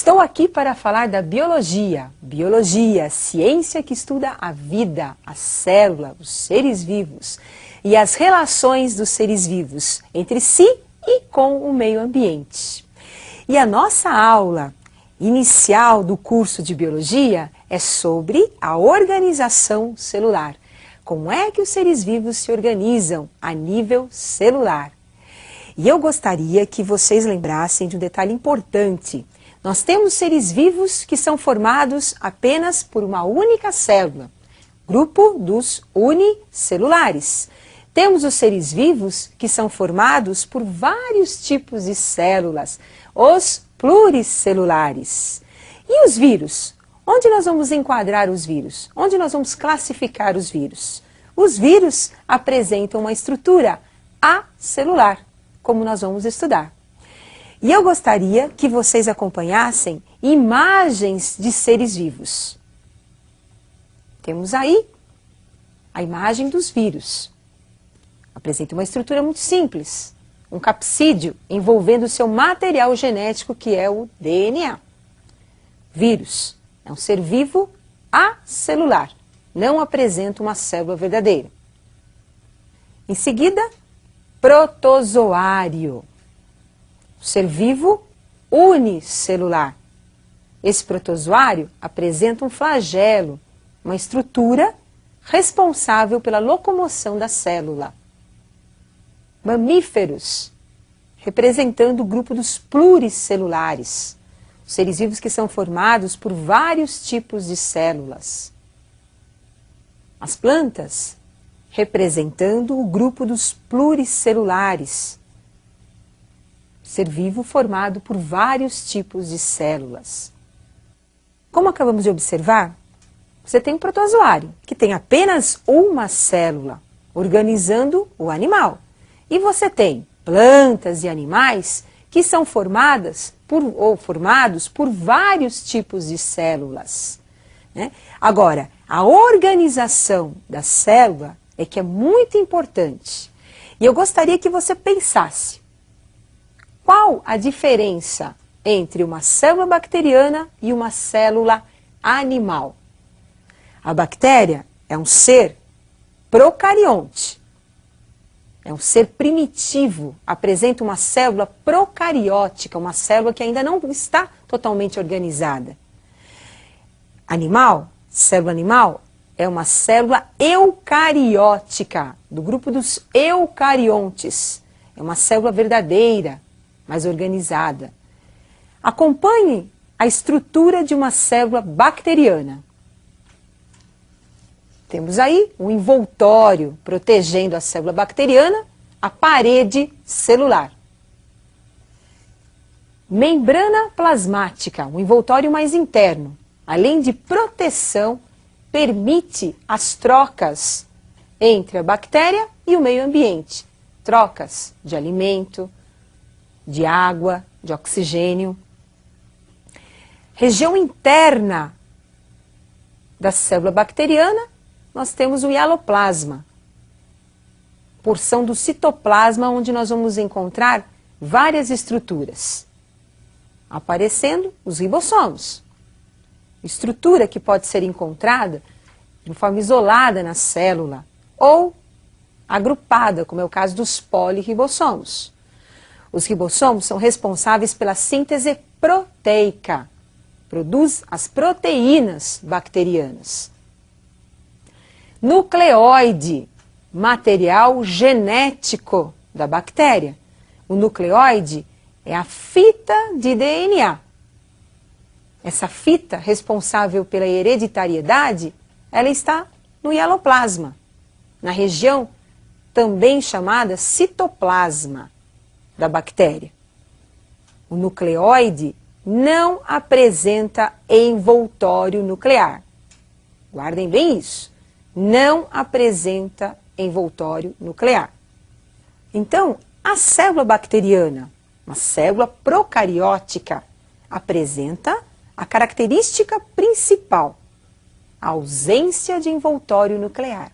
Estou aqui para falar da biologia. Biologia, ciência que estuda a vida, a célula, os seres vivos e as relações dos seres vivos entre si e com o meio ambiente. E a nossa aula inicial do curso de biologia é sobre a organização celular. Como é que os seres vivos se organizam a nível celular? E eu gostaria que vocês lembrassem de um detalhe importante. Nós temos seres vivos que são formados apenas por uma única célula, grupo dos unicelulares. Temos os seres vivos que são formados por vários tipos de células, os pluricelulares. E os vírus? Onde nós vamos enquadrar os vírus? Onde nós vamos classificar os vírus? Os vírus apresentam uma estrutura acelular, como nós vamos estudar. E eu gostaria que vocês acompanhassem imagens de seres vivos. Temos aí a imagem dos vírus. Apresenta uma estrutura muito simples, um capsídeo envolvendo seu material genético, que é o DNA. Vírus é um ser vivo acelular, não apresenta uma célula verdadeira. Em seguida, protozoário. Ser vivo unicelular. Esse protozoário apresenta um flagelo, uma estrutura responsável pela locomoção da célula. Mamíferos, representando o grupo dos pluricelulares, seres vivos que são formados por vários tipos de células. As plantas, representando o grupo dos pluricelulares, ser vivo formado por vários tipos de células. Como acabamos de observar, você tem um protozoário, que tem apenas uma célula, organizando o animal. E você tem plantas e animais que são formados por vários tipos de células, né? Agora, a organização da célula é que é muito importante. E eu gostaria que você pensasse, qual a diferença entre uma célula bacteriana e uma célula animal? A bactéria é um ser procarionte, é um ser primitivo, apresenta uma célula procariótica, uma célula que ainda não está totalmente organizada. Célula animal, é uma célula eucariótica, do grupo dos eucariontes, é uma célula verdadeira, mais organizada. Acompanhe a estrutura de uma célula bacteriana. Temos aí um envoltório protegendo a célula bacteriana, a parede celular. Membrana plasmática, um envoltório mais interno. Além de proteção, permite as trocas entre a bactéria e o meio ambiente. Trocas de alimento, de água, de oxigênio. Região interna da célula bacteriana, nós temos o hialoplasma, porção do citoplasma onde nós vamos encontrar várias estruturas. Aparecendo os ribossomos, estrutura que pode ser encontrada de forma isolada na célula ou agrupada, como é o caso dos poliribossomos. Os ribossomos são responsáveis pela síntese proteica, produz as proteínas bacterianas. Nucleóide, material genético da bactéria. O nucleóide é a fita de DNA. Essa fita, responsável pela hereditariedade, ela está no hialoplasma, na região também chamada citoplasma da bactéria. O nucleóide não apresenta envoltório nuclear. Guardem bem isso. Não apresenta envoltório nuclear. Então, a célula bacteriana, uma célula procariótica, apresenta a característica principal, a ausência de envoltório nuclear.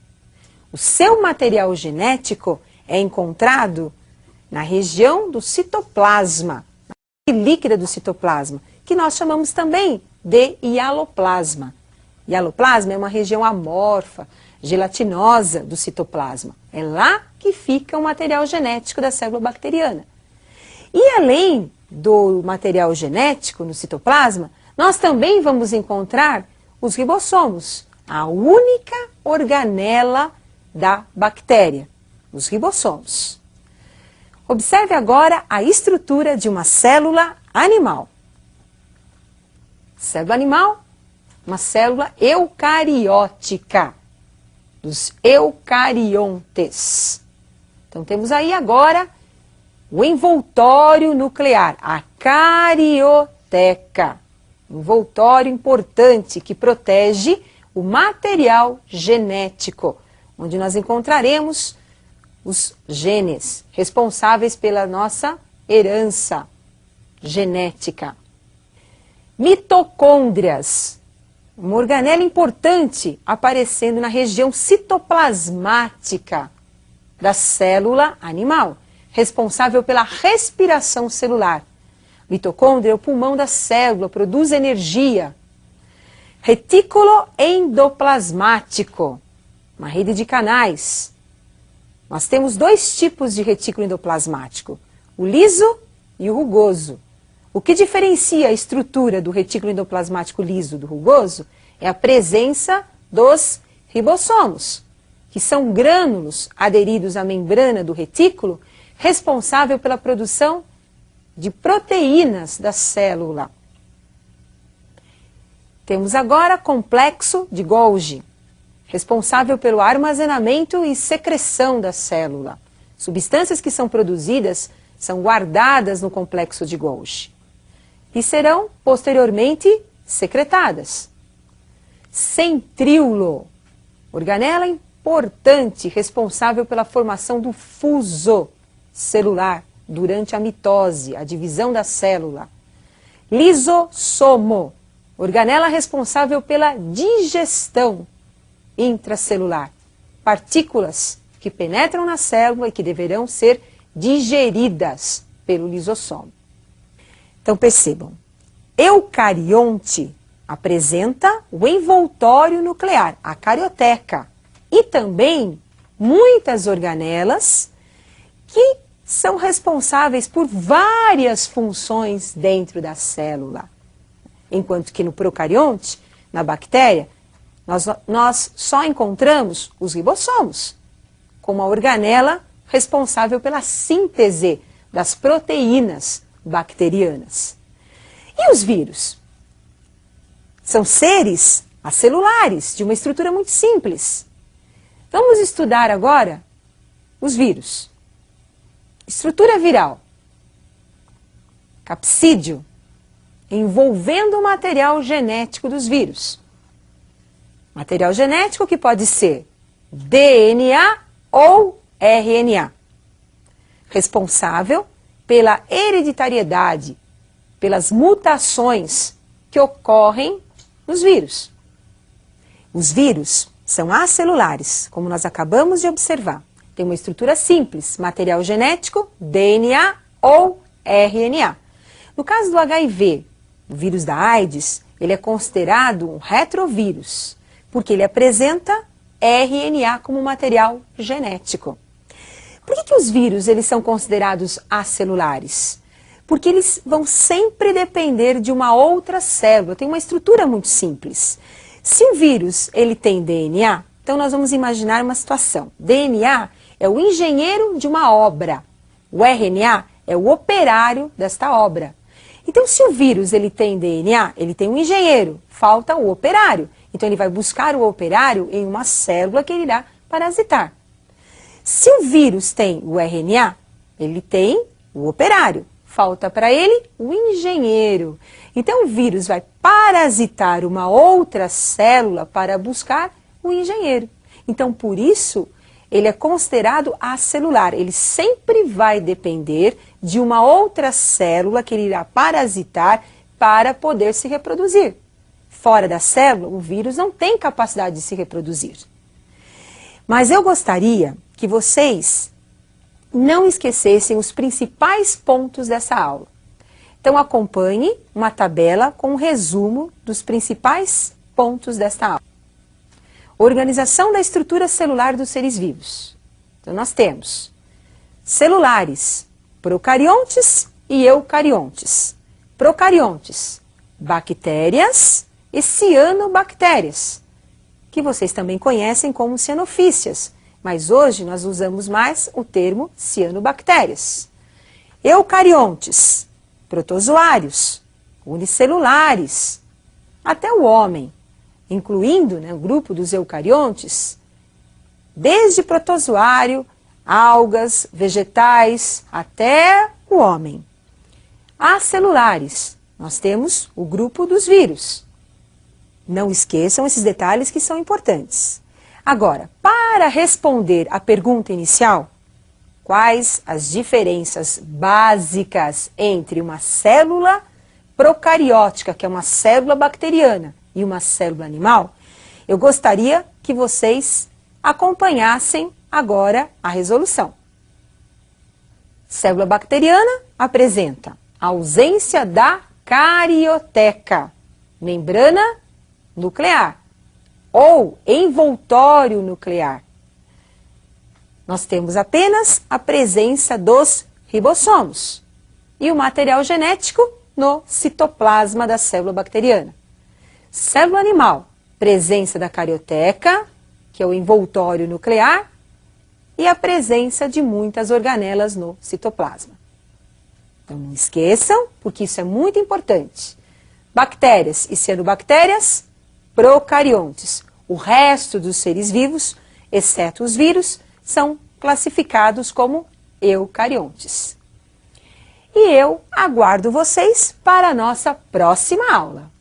O seu material genético é encontrado na região do citoplasma, na parte líquida do citoplasma, que nós chamamos também de hialoplasma. Hialoplasma é uma região amorfa, gelatinosa do citoplasma. É lá que fica o material genético da célula bacteriana. E além do material genético no citoplasma, nós também vamos encontrar os ribossomos, a única organela da bactéria, os ribossomos. Observe agora a estrutura de uma célula animal. Célula animal, uma célula eucariótica, dos eucariontes. Então temos aí agora o envoltório nuclear, a carioteca. Envoltório importante que protege o material genético, onde nós encontraremos os genes responsáveis pela nossa herança genética. Mitocôndrias, uma organela importante aparecendo na região citoplasmática da célula animal, responsável pela respiração celular. Mitocôndria é o pulmão da célula, produz energia. Retículo endoplasmático, uma rede de canais. Nós temos dois tipos de retículo endoplasmático, o liso e o rugoso. O que diferencia a estrutura do retículo endoplasmático liso do rugoso é a presença dos ribossomos, que são grânulos aderidos à membrana do retículo, responsável pela produção de proteínas da célula. Temos agora complexo de Golgi, responsável pelo armazenamento e secreção da célula. Substâncias que são produzidas são guardadas no complexo de Golgi e serão posteriormente secretadas. Centríolo, organela importante responsável pela formação do fuso celular durante a mitose, a divisão da célula. Lisossomo, organela responsável pela digestão intracelular. Partículas que penetram na célula e que deverão ser digeridas pelo lisossomo. Então percebam, eucarionte apresenta o envoltório nuclear, a carioteca, e também muitas organelas que são responsáveis por várias funções dentro da célula. Enquanto que no procarionte, na bactéria, nós só encontramos os ribossomos, como a organela responsável pela síntese das proteínas bacterianas. E os vírus? São seres acelulares, de uma estrutura muito simples. Vamos estudar agora os vírus. Estrutura viral. Capsídeo, envolvendo o material genético dos vírus. Material genético que pode ser DNA ou RNA. Responsável pela hereditariedade, pelas mutações que ocorrem nos vírus. Os vírus são acelulares, como nós acabamos de observar. Tem uma estrutura simples, material genético, DNA ou RNA. No caso do HIV, o vírus da AIDS, ele é considerado um retrovírus, porque ele apresenta RNA como material genético. Por que os vírus eles são considerados acelulares? Porque eles vão sempre depender de uma outra célula, tem uma estrutura muito simples. Se o vírus ele tem DNA, então nós vamos imaginar uma situação. DNA é o engenheiro de uma obra, o RNA é o operário desta obra. Então se o vírus ele tem DNA, ele tem um engenheiro, falta o operário. Então ele vai buscar o operário em uma célula que ele irá parasitar. Se o vírus tem o RNA, ele tem o operário. Falta para ele o engenheiro. Então o vírus vai parasitar uma outra célula para buscar o engenheiro. Então por isso ele é considerado acelular. Ele sempre vai depender de uma outra célula que ele irá parasitar para poder se reproduzir. Fora da célula, o vírus não tem capacidade de se reproduzir. Mas eu gostaria que vocês não esquecessem os principais pontos dessa aula. Então acompanhe uma tabela com um resumo dos principais pontos desta aula. Organização da estrutura celular dos seres vivos. Então nós temos celulares, procariontes e eucariontes. Procariontes, bactérias e cianobactérias, que vocês também conhecem como cianofícias, mas hoje nós usamos mais o termo cianobactérias. Eucariontes, protozoários, unicelulares, até o homem, incluindo, né, o grupo dos eucariontes, desde protozoário, algas, vegetais, até o homem. Acelulares, nós temos o grupo dos vírus. Não esqueçam esses detalhes que são importantes. Agora, para responder à pergunta inicial, quais as diferenças básicas entre uma célula procariótica, que é uma célula bacteriana, e uma célula animal, eu gostaria que vocês acompanhassem agora a resolução. Célula bacteriana apresenta a ausência da carioteca, membrana nuclear, ou envoltório nuclear. Nós temos apenas a presença dos ribossomos e o material genético no citoplasma da célula bacteriana. Célula animal, presença da carioteca, que é o envoltório nuclear, e a presença de muitas organelas no citoplasma. Então não esqueçam, porque isso é muito importante. Bactérias e cianobactérias, procariontes. O resto dos seres vivos, exceto os vírus, são classificados como eucariontes. E eu aguardo vocês para a nossa próxima aula.